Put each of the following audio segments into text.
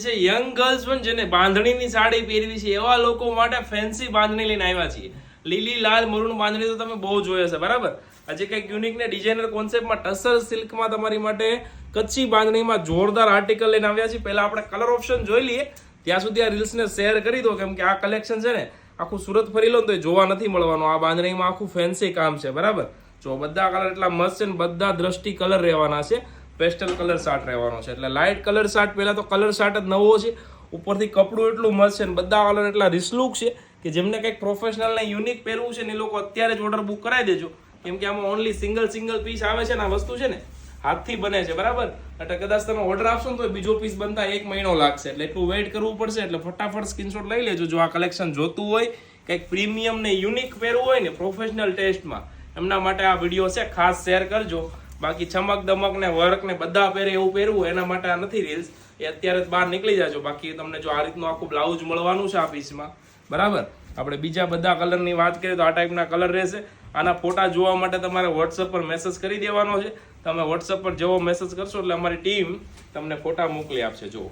છે young girls પણ જેને બાંધણીની સાડી પહેરવી છે એવા લોકો માટે ફેન્સી બાંધણી લઈને આવ્યા છીએ. લીલી લાલ મરૂન બાંધણી તો તમે બહુ જોયો છે બરાબર. આજે કંઈક યુનિક ને ડિઝાઇનર કોન્સેપ્ટમાં ટસર સિલ્કમાં તમારી માટે કચ્છી બાંધણીમાં જોરદાર આર્ટિકલ લઈને આવ્યા છીએ. પહેલા આપણે કલર ઓપ્શન જોઈ લઈએ, ત્યાં સુધી આ રીલ્સને શેર કરી દો, કેમ કે આ કલેક્શન છે ને આખું સુરત ફરી લો તો જોવા નથી મળવાનું. આ બાંધણીમાં આખું ફેન્સી કામ છે બરાબર. જો બધા કલર એટલા મસ્ત છે ને બધા દ્રષ્ટિ કલર રહેવાના છે, પેસ્ટલ કલર શાર્ટ રહેવાનો છે. એટલે લાઇટ કલર શાર્ટ, પહેલા તો કલર શાર્ટ જ નવો છે, ઉપરથી કપડું એટલું મસ્ત છે ને બધા કલર એટલા રિસ્લુક છે કે જેમને કંઈક પ્રોફેશનલ ને યુનિક પહેરવું છે ને એ લોકો અત્યારે જ ઓર્ડર બુક કરાવી દેજો, કેમ કે આમાં ઓનલી સિંગલ પીસ આવે છે ને. આ વસ્તુ છે ને હાથથી બને છે બરાબર. એટલે કદાચ તમે ઓર્ડર આપશો ને તો બીજો પીસ બનતા 1 મહિનો લાગશે, એટલે એટલું વેઇટ કરવું પડશે. એટલે ફટાફટ સ્ક્રીનશોટ લઈ લેજો જો આ કલેક્શન જોતું હોય, કંઈક પ્રીમિયમ ને યુનિક પહેરવું હોય ને પ્રોફેશનલ ટેસ્ટમાં, એમના માટે આ વિડીયો છે, ખાસ શેર કરજો. બાકી ચમક દમક ને વર્ક ને બધા પહેરે એવું પહેરવું એના માટે આ નથી રીલ્સ, એ અત્યારે જ બહાર નીકળી જાજો. બાકી તમને જો આ રીતનું આખું બ્લાઉઝ મળવાનું છે આ પીસમાં બરાબર. આપણે બીજા બધા કલરની વાત કરીએ તો આ ટાઈપના કલર રહેશે. આના ફોટા જોવા માટે તમારે વોટ્સઅપ પર મેસેજ કરી દેવાનો છે. તમે વોટ્સઅપ પર જેવો મેસેજ કરશો એટલે અમારી ટીમ તમને ફોટા મોકલી આપશે. જો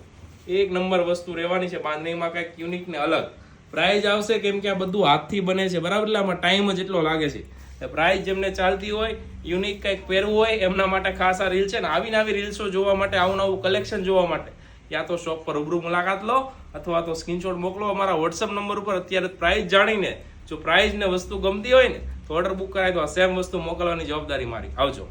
એક નંબર વસ્તુ રહેવાની છે બાંધણીમાં, કંઈક યુનિક ને અલગ. પ્રાઇઝ આવશે કેમ કે આ બધું હાથથી બને છે બરાબર, એટલે આમાં ટાઈમ જ એટલો લાગે છે. પ્રાઇઝ જેમને ચાલતી હોય, યુનિક કંઈક પહેરવું હોય એમના માટે ખાસ આ રીલ છે ને. આવીને આવી રીલ્સો જોવા માટે, આવું નવું કલેક્શન જોવા માટે યા તો શોપ પર રૂબરૂ મુલાકાત લો અથવા તો સ્ક્રીનશોટ મોકલો અમારા વોટ્સઅપ નંબર ઉપર. અત્યારે પ્રાઇઝ જાણીને જો પ્રાઇઝ ને વસ્તુ ગમતી હોય ને તો ઓર્ડર બુક કરાવી દો. સેમ વસ્તુ મોકલવાની જવાબદારી મારી. આવજો.